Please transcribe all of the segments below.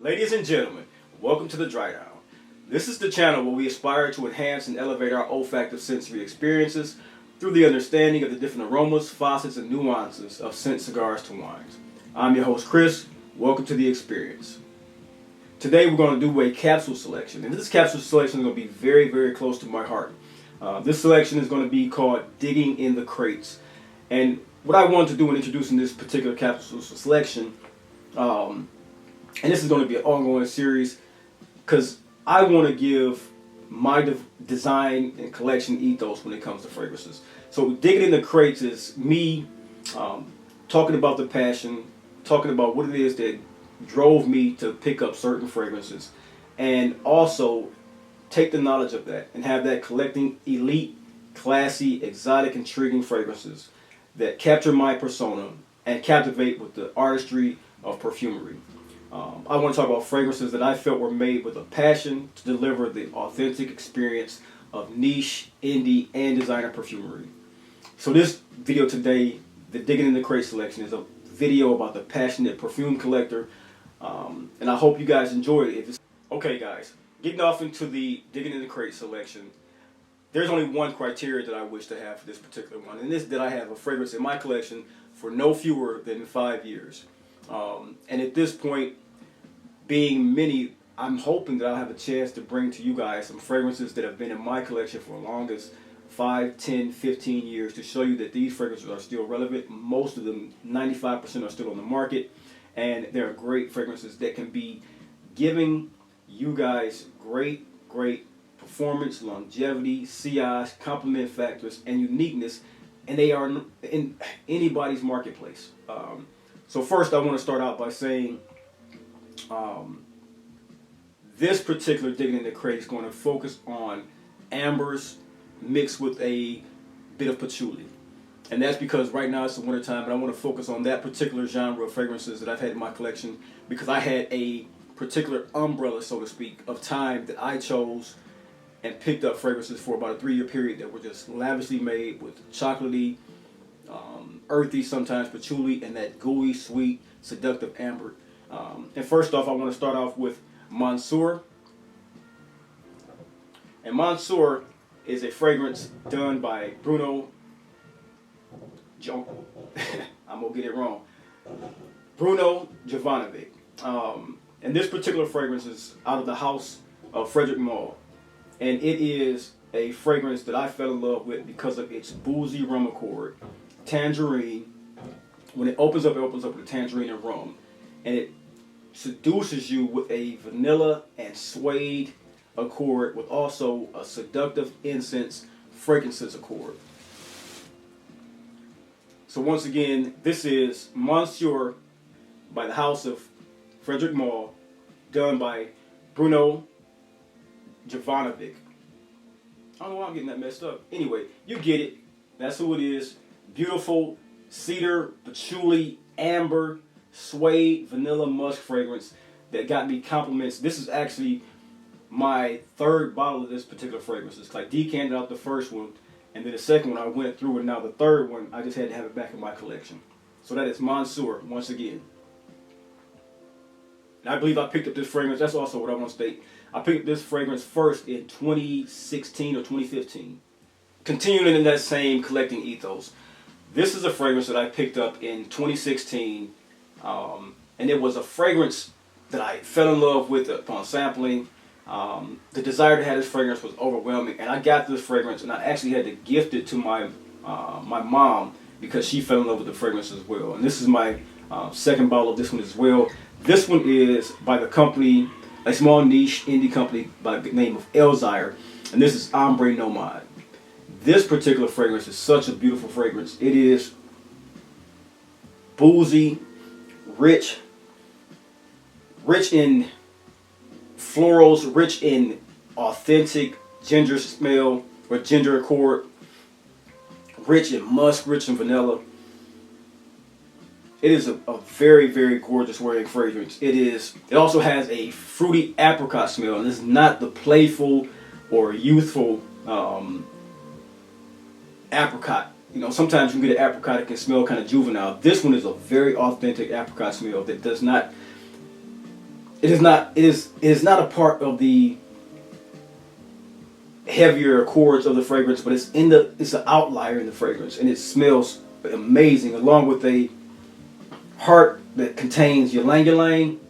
Ladies and gentlemen, welcome to the Dry Down. This is the channel where we aspire to enhance and elevate our olfactive sensory experiences through the understanding of the different aromas, facets, and nuances of scent cigars to wines. I'm your host, Chris. Welcome to the experience. Today we're going to do a capsule selection, and this capsule selection is going to be very, very close to my heart. This selection is going to be called Digging in the Crates. And what I wanted to do in introducing this particular capsule selection, and this is going to be an ongoing series, because I want to give my design and collection ethos when it comes to fragrances. So Digging in the Crates is me talking about the passion, talking about what it is that drove me to pick up certain fragrances, and also take the knowledge of that and have that collecting elite, classy, exotic, intriguing fragrances that capture my persona and captivate with the artistry of perfumery. I want to talk about fragrances that I felt were made with a passion to deliver the authentic experience of niche, indie, and designer perfumery. So this video today, the Digging in the Crate selection, is a video about the passionate perfume collector, and I hope you guys enjoy it. Okay guys, getting off into the Digging in the Crate selection, there's only one criteria that I wish to have for this particular one, and this is that I have a fragrance in my collection for no fewer than 5 years. And at this point, being many, I'm hoping that I'll have a chance to bring to you guys some fragrances that have been in my collection for the longest 5, 10, 15 years to show you that these fragrances are still relevant. Most of them, 95%, are still on the market, and they're great fragrances that can be giving you guys great performance, longevity, CIs, complement factors, and uniqueness, and they are in anybody's marketplace. So first I want to start out by saying this particular Digging in the Crate is going to focus on ambers mixed with a bit of patchouli. And that's because right now it's the winter time, but I want to focus on that particular genre of fragrances that I've had in my collection because I had a particular umbrella, so to speak, of time that I chose and picked up fragrances for about a 3-year period that were just lavishly made with chocolatey, earthy, sometimes patchouli, and that gooey, sweet, seductive amber. And first off, I want to start off with Monsieur. And Monsieur is a fragrance done by I'm going to get it wrong. Bruno Jovanovic. And this particular fragrance is out of the house of Frederick Malle. And it is a fragrance that I fell in love with because of its boozy rum accord. Tangerine. When it opens up with a tangerine and rum. And it seduces you with a vanilla and suede accord with also a seductive incense fragrances accord. So once again, this is Monsieur by the house of Frederick Malle, done by Bruno Jovanovic. I don't know why I'm getting that messed up. Anyway, you get it. That's who it is. Beautiful cedar, patchouli, amber, suede, vanilla, musk fragrance that got me compliments. This is actually my 3rd bottle of this particular fragrance. It's like decanted out the first one, and then the second one I went through, and now the 3rd one I just had to have it back in my collection. So that is Monsieur once again. And I believe I picked up this fragrance. That's also what I want to state. I picked up this fragrance first in 2016 or 2015. Continuing in that same collecting ethos. This is a fragrance that I picked up in 2016, and it was a fragrance that I fell in love with upon sampling. The desire to have this fragrance was overwhelming, and I got this fragrance, and I actually had to gift it to my mom because she fell in love with the fragrance as well. And this is my 2nd bottle of this one as well. This one is by the company, a small niche indie company by the name of Elzire, and this is Ombre Nomad. This particular fragrance is such a beautiful fragrance. It is boozy, rich in florals, rich in authentic ginger smell or ginger accord, rich in musk, rich in vanilla. It is a very, very gorgeous wearing fragrance. It also has a fruity apricot smell, and it's not the playful or youthful apricot. You know, sometimes you get an apricot that can smell kind of juvenile. This one is a very authentic apricot smell that does not it is not a part of the heavier chords of the fragrance, but it's an outlier in the fragrance, and it smells amazing, along with a heart that contains ylang ylang,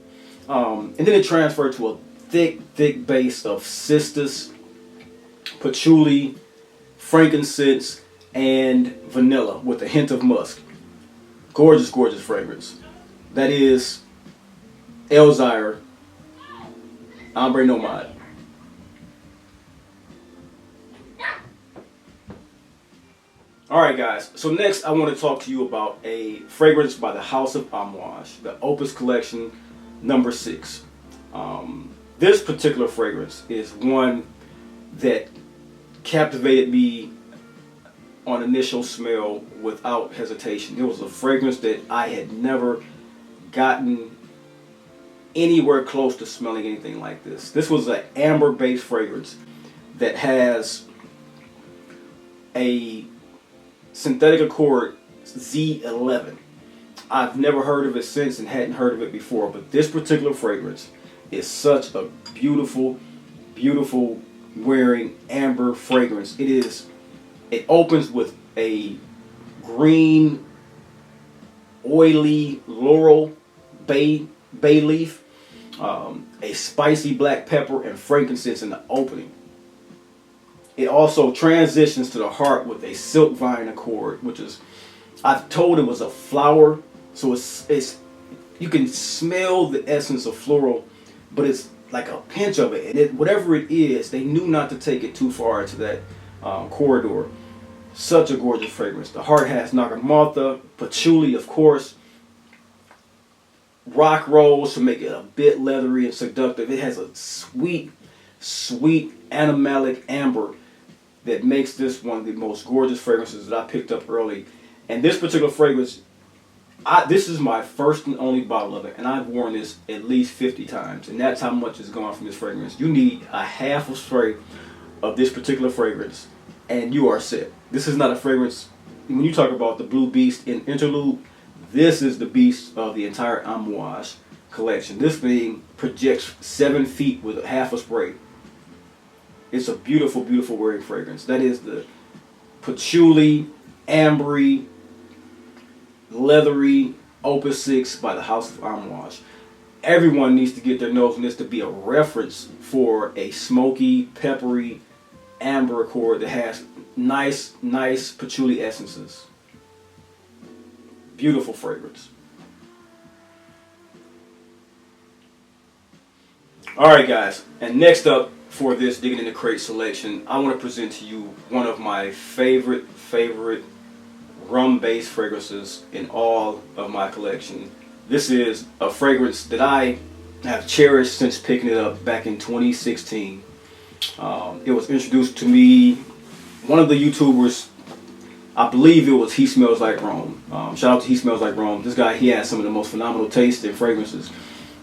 and then it transferred to a thick base of cistus, patchouli, frankincense, and vanilla with a hint of musk. Gorgeous fragrance. That is Elzire Ombre Nomad. Alright guys, so next I want to talk to you about a fragrance by the House of Amouage, the Opus Collection number 6. This particular fragrance is one that captivated me on initial smell without hesitation. It was a fragrance that I had never gotten anywhere close to smelling anything like this. This was an amber based fragrance that has a synthetic accord Z11. I've never heard of it since and hadn't heard of it before, but this particular fragrance is such a beautiful wearing amber fragrance. It opens with a green, oily laurel bay leaf, a spicy black pepper, and frankincense in the opening. It also transitions to the heart with a silk vine accord, which is, I've told it was a flower, so it's you can smell the essence of floral, but it's like a pinch of it, and whatever it is, they knew not to take it too far into that corridor. Such a gorgeous fragrance. The heart has nagarmatha, patchouli, of course, rock rose to make it a bit leathery and seductive. It has a sweet animalic amber that makes this one of the most gorgeous fragrances that I picked up early. And this particular fragrance, this is my first and only bottle of it, and I've worn this at least 50 times, and that's how much is gone from this fragrance. You need a half a spray of this particular fragrance, and you are set. This is not a fragrance, when you talk about the Blue Beast in Interlude, this is the beast of the entire Amouage collection. This thing projects 7 feet with a half a spray. It's a beautiful wearing fragrance. That is the patchouli, ambery, leathery Opus 6 by the House of Amouage. Everyone needs to get their nose on this to be a reference for a smoky, peppery amber accord that has nice patchouli essences. Beautiful fragrance. Alright guys, and next up for this Digging in the Crate selection, I want to present to you one of my favorite rum-based fragrances in all of my collection. This is a fragrance that I have cherished since picking it up back in 2016. It was introduced to me, one of the YouTubers, I believe it was He Smells Like Rome. Shout out to He Smells Like Rome. This guy, he has some of the most phenomenal taste in fragrances.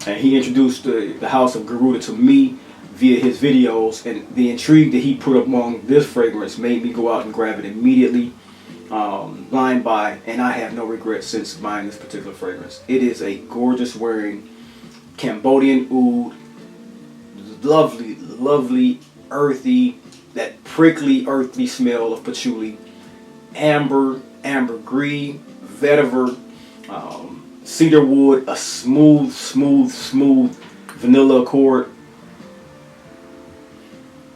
And he introduced the House of Garuda to me via his videos, and the intrigue that he put among this fragrance made me go out and grab it immediately, line by, and I have no regrets since buying this particular fragrance. It is a gorgeous wearing Cambodian oud, lovely, earthy, that prickly, earthy smell of patchouli, ambergris, vetiver, cedar wood, a smooth vanilla accord.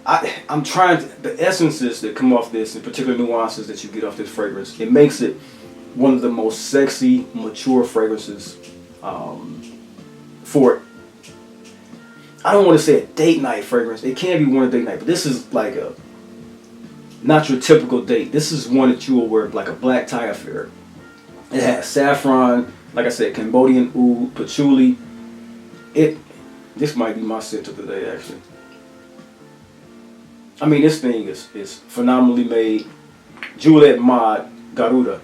I'm trying to, the essences that come off this, in particular nuances that you get off this fragrance, it makes it one of the most sexy, mature fragrances for, I don't want to say a date night fragrance. It can be one a date night, but this is like a, not your typical date. This is one that you will wear like a black tie affair. It has saffron, like I said, Cambodian oud, patchouli. This might be my scent of the day, actually. I mean, this thing is phenomenally made. Juliet Mod Garuda.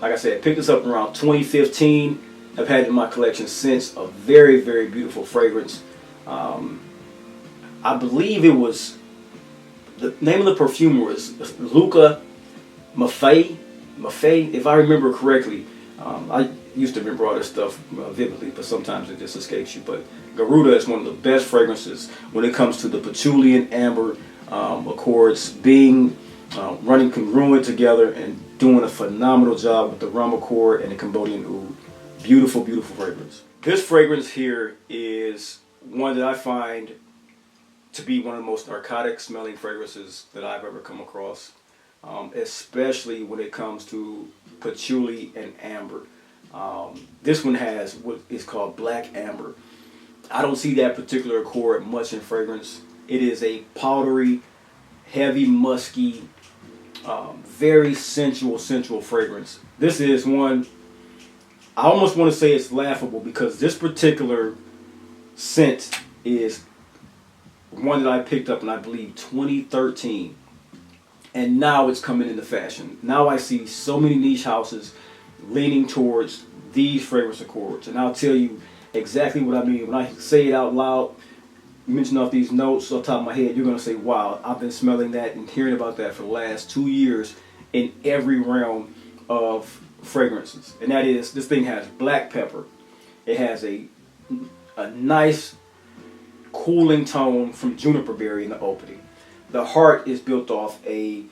Like I said, picked this up around 2015. I've had it in my collection since. A very beautiful fragrance. I believe it was, the name of the perfumer was Luca Maffei, if I remember correctly. used to remember all this stuff vividly, but sometimes it just escapes you. But Garuda is one of the best fragrances when it comes to the patchouli and amber accords being running congruent together and doing a phenomenal job with the rum accord and the Cambodian oud. Beautiful, beautiful fragrance. This fragrance here is one that I find to be one of the most narcotic smelling fragrances that I've ever come across, especially when it comes to patchouli and amber. This one has what is called black amber. I don't see that particular accord much in fragrance. It is a powdery, heavy, musky, very sensual fragrance. This is one, I almost want to say it's laughable because this particular scent is one that I picked up in, I believe, 2013. And now it's coming into fashion. Now I see so many niche houses leaning towards these fragrance accords. And I'll tell you exactly what I mean. When I say it out loud, mention off these notes off the top of my head, you're going to say, wow, I've been smelling that and hearing about that for the last 2 years in every realm of fragrances. And that is, this thing has black pepper. It has a nice cooling tone from juniper berry in the opening. The heart is built off a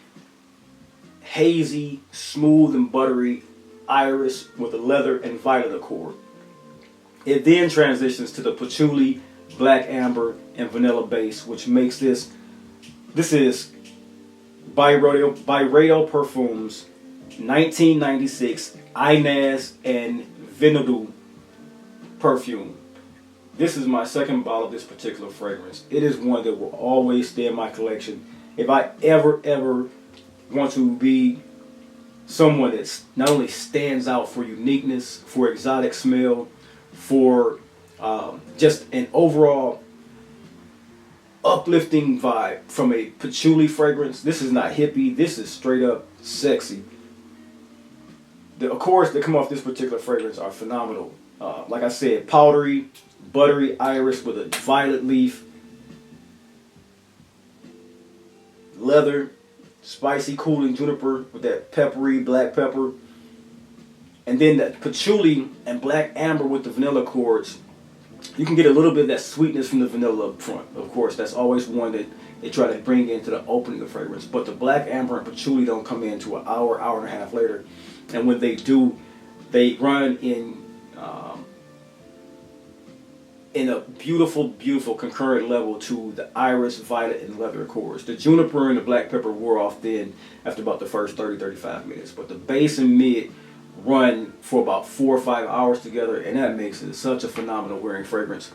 hazy, smooth and buttery iris with a leather and violet accord. It then transitions to the patchouli, black amber, and vanilla base, which makes this is Byredo Perfumes 1996 Inez and Byredo perfume. This is my second bottle of this particular fragrance. It is one that will always stay in my collection. If I ever want to be someone that not only stands out for uniqueness, for exotic smell, for just an overall uplifting vibe from a patchouli fragrance, this is not hippie, this is straight up sexy. The accords that come off this particular fragrance are phenomenal. Like I said, powdery, buttery iris with a violet leaf, leather, spicy cooling juniper with that peppery black pepper, and then that patchouli and black amber with the vanilla accords. You can get a little bit of that sweetness from the vanilla up front. Of course, that's always one that they try to bring into the opening of fragrance, but the black amber and patchouli don't come in until an hour and a half later. And when they do, they run in a beautiful concurrent level to the iris, violet, and leather accords. The juniper and the black pepper wore off then after about the first 30-35 minutes, but the base and mid run for about 4 or 5 hours together, and that makes it such a phenomenal wearing fragrance.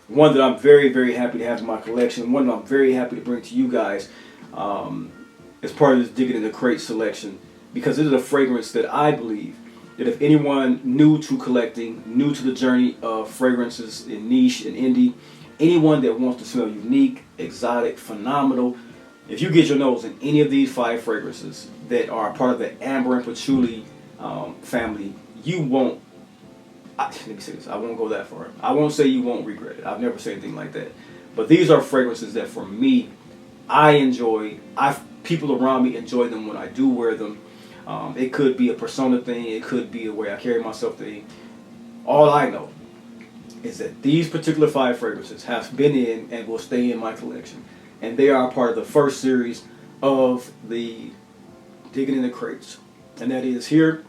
One that I'm very happy to have in my collection, one that I'm very happy to bring to you guys as part of this Digging in the Crate selection, because it is a fragrance that I believe that if anyone new to collecting, new to the journey of fragrances in niche and indie, anyone that wants to smell unique, exotic, phenomenal, if you get your nose in any of these 5 fragrances that are part of the amber and patchouli family, you won't, let me say this, I won't go that far. I won't say you won't regret it. I've never said anything like that. But these are fragrances that for me, I enjoy. People around me enjoy them when I do wear them. It could be a persona thing. It could be a way I carry myself thing. All I know is that these particular 5 fragrances have been in and will stay in my collection. And they are part of the first series of the Digging in the Crates. And that is here,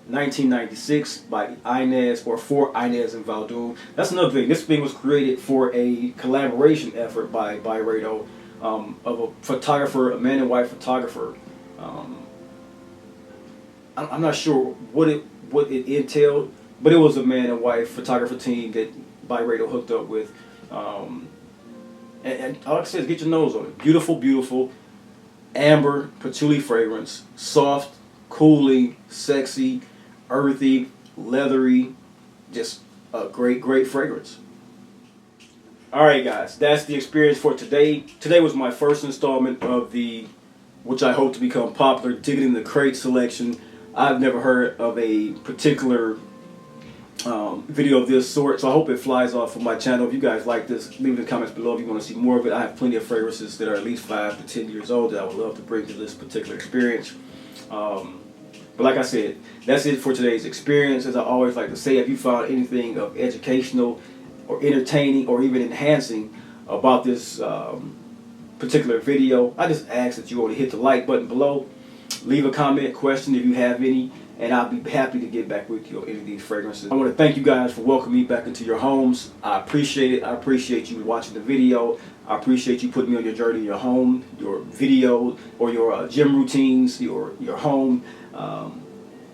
1996 by Inez, or for Inez and Valdoon. That's another thing. This thing was created for a collaboration effort by Byredo of a photographer, a man and wife photographer. I'm not sure what it entailed, but it was a man and wife photographer team that Byredo hooked up with. And all I can say is get your nose on it. Beautiful amber patchouli fragrance, soft, cooling, sexy, earthy, leathery, just a great fragrance. Alright guys, that's the experience for today. Today was my first installment of the, which I hope to become popular, Digging in the Crate selection. I've never heard of a particular video of this sort, so I hope it flies off of my channel. If you guys like this, leave it in the comments below if you want to see more of it. I have plenty of fragrances that are at least 5 to 10 years old that I would love to bring to this particular experience. But like I said, that's it for today's experience. As I always like to say, if you found anything of educational or entertaining or even enhancing about this particular video, I just ask that you only hit the like button below, leave a comment, question if you have any, and I'll be happy to get back with you on any of these fragrances. I want to thank you guys for welcoming me back into your homes. I appreciate it. I appreciate you watching the video. I appreciate you putting me on your journey, your home, your video, or your gym routines, your home,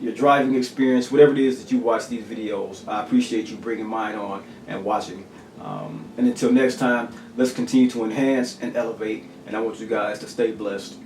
your driving experience, whatever it is that you watch these videos. I appreciate you bringing mine on and watching. And until next time, let's continue to enhance and elevate. And I want you guys to stay blessed.